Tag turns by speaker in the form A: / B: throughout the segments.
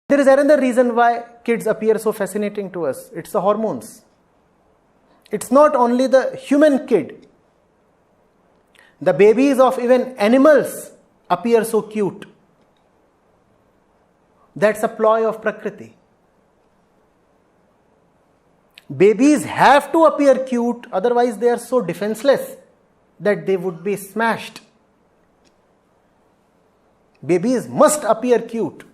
A: There is another reason why kids appear so fascinating to us. It's the hormones. It's not only the human kid. The babies of even animals appear so cute. That's a ploy of Prakriti. Babies have to appear cute, otherwise they are so defenseless that they would be smashed. Babies must appear cute.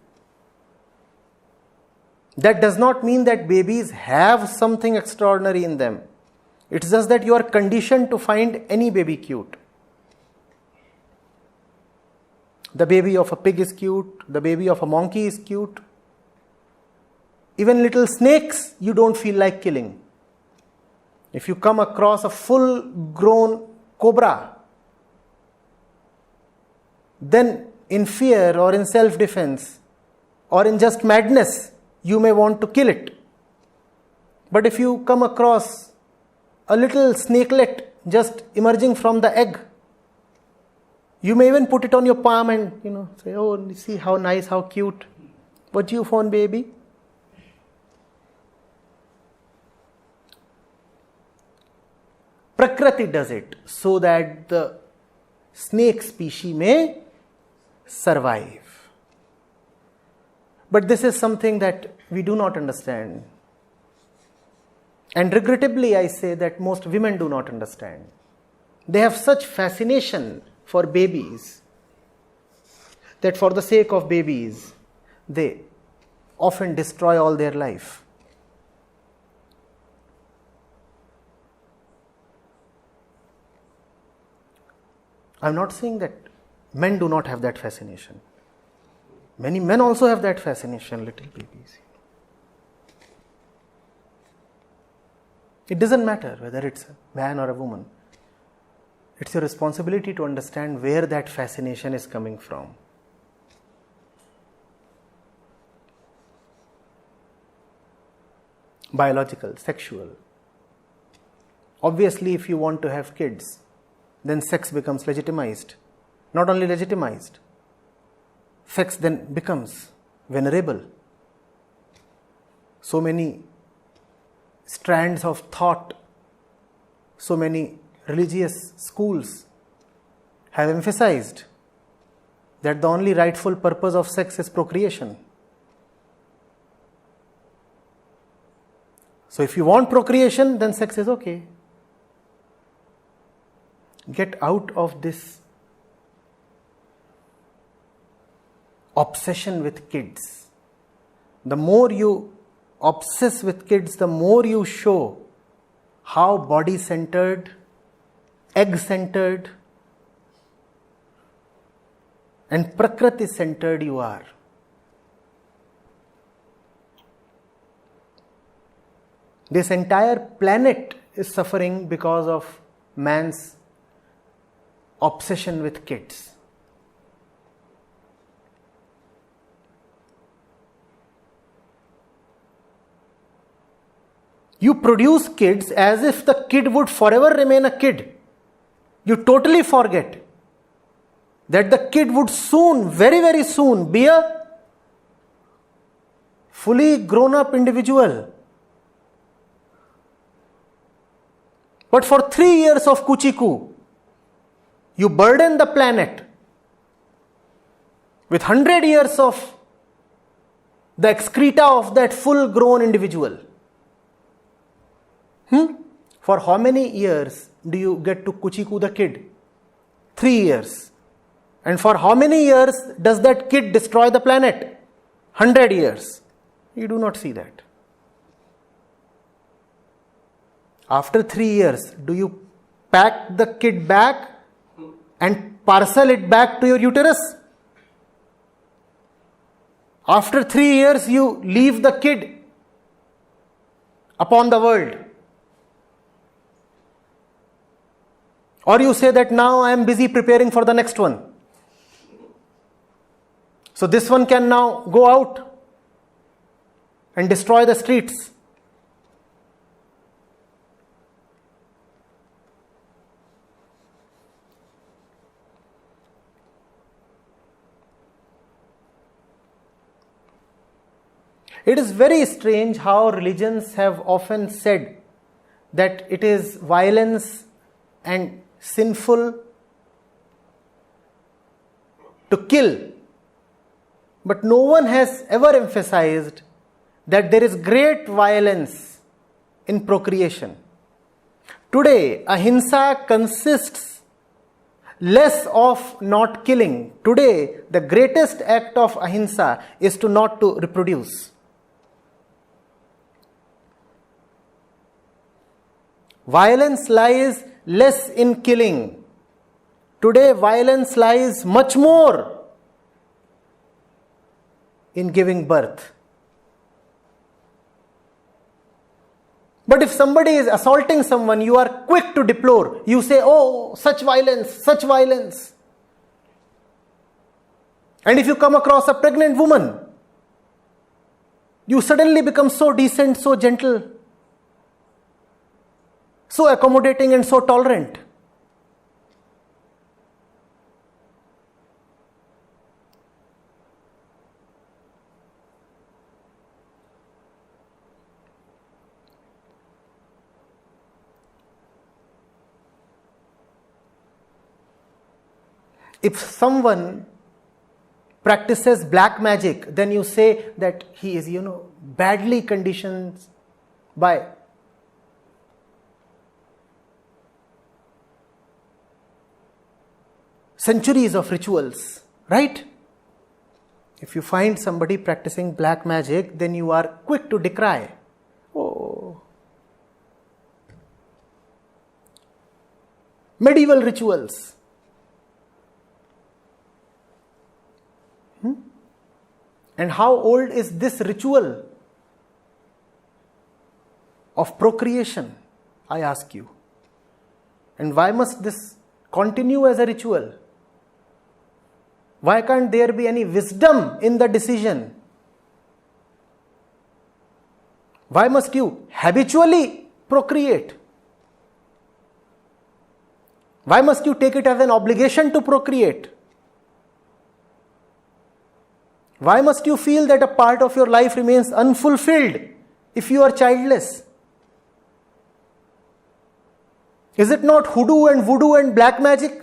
A: That does not mean that babies have something extraordinary in them. It's just that you are conditioned to find any baby cute. The baby of a pig is cute, the baby of a monkey is cute. Even little snakes you don't feel like killing. If you come across a full grown cobra, then in fear or in self-defense or in just madness, you may want to kill it. But if you come across a little snakelet just emerging from the egg, you may even put it on your palm and say, oh, see how nice, how cute. What you found, baby? Prakriti does it so that the snake species may survive. But this is something that we do not understand. And regrettably, I say that most women do not understand. They have such fascination for babies that for the sake of babies, they often destroy all their life. I'm not saying that men do not have that fascination. Many men also have that fascination, little babies. It doesn't matter whether it's a man or a woman. It's your responsibility to understand where that fascination is coming from. Biological, sexual. Obviously, if you want to have kids, then sex becomes legitimized. Not only legitimized, sex then becomes venerable. So many strands of thought, so many religious schools have emphasized that the only rightful purpose of sex is procreation. So if you want procreation, then sex is okay. Get out of this obsession with kids. The more you obsess with kids, the more you show how body-centered, egg-centered, and Prakriti-centered you are. This entire planet is suffering because of man's obsession with kids. You produce kids as if the kid would forever remain a kid. You totally forget that the kid would soon, very, very soon, be a fully grown-up individual. But for 3 years of Kuchiku, you burden the planet with 100 years of the excreta of that full-grown individual. For how many years do you get to Kuchiku the kid? 3 years. And for how many years does that kid destroy the planet? 100 years. You do not see that. After 3 years, do you pack the kid back and parcel it back to your uterus? After 3 years, you leave the kid upon the world. Or you say that now I am busy preparing for the next one. So this one can now go out and destroy the streets. It is very strange how religions have often said that it is violence and sinful to kill. But no one has ever emphasized that there is great violence in procreation. Today, ahimsa consists less of not killing. Today, the greatest act of ahimsa is to not to reproduce. Violence lies less in killing. Today, violence lies much more in giving birth. But if somebody is assaulting someone, you are quick to deplore. You say, oh, such violence, such violence. And if you come across a pregnant woman, you suddenly become so decent, so gentle, so accommodating and so tolerant. If someone practices black magic, then you say that he is, badly conditioned by centuries of rituals, right? If you find somebody practicing black magic, then you are quick to decry. Oh, medieval rituals. And how old is this ritual of procreation, I ask you? And why must this continue as a ritual? Why can't there be any wisdom in the decision? Why must you habitually procreate? Why must you take it as an obligation to procreate? Why must you feel that a part of your life remains unfulfilled if you are childless? Is it not hoodoo and voodoo and black magic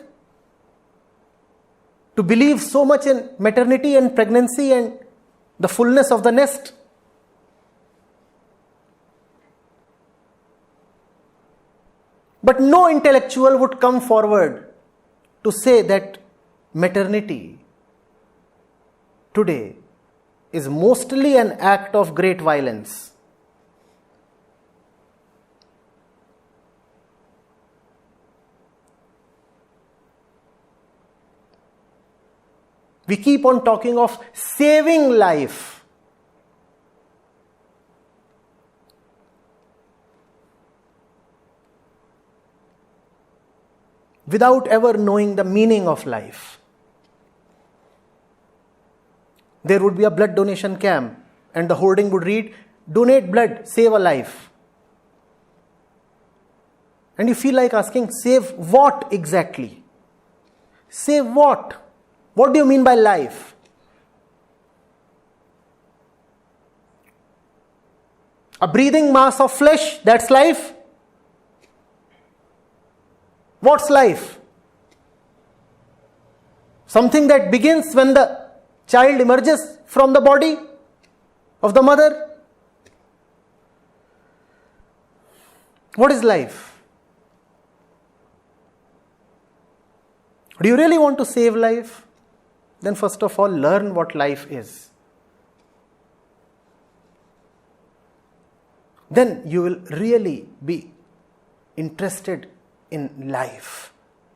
A: to believe so much in maternity and pregnancy and the fullness of the nest? But no intellectual would come forward to say that maternity today is mostly an act of great violence. We keep on talking of saving life. Without ever knowing the meaning of life. There would be a blood donation camp and the hoarding would read, donate blood, save a life. And you feel like asking, save what exactly? Save what? What do you mean by life? A breathing mass of flesh, that's life? What's life? Something that begins when the child emerges from the body of the mother? What is life? Do you really want to save life? Then first of all, learn what life is. Then you will really be interested in life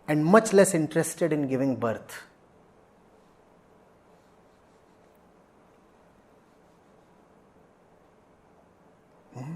A: and much less interested in giving birth. Mm-hmm.